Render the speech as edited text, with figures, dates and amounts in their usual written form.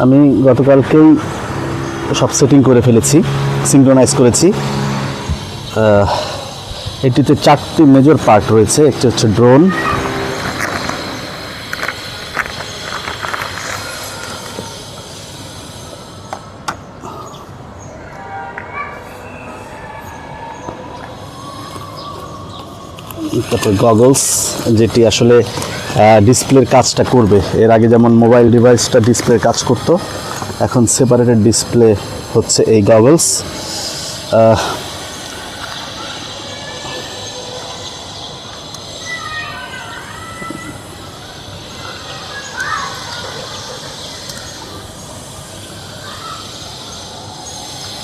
আমি গতকালকেই সব সেটিং করে ফেলেছি, সিঙ্ক্রোনাইজ করেছি। এটিতে 4টি মেজর পার্ট রয়েছে। একটি হচ্ছে ড্রোন, তারপর গগলস, যেটি আসলে ডিসপ্লের কাজটা করবে। এর আগে যেমন মোবাইল ডিভাইসটা ডিসপ্লের কাজ করতো, এখন সেপারেটেড ডিসপ্লে হচ্ছে এই গগলস।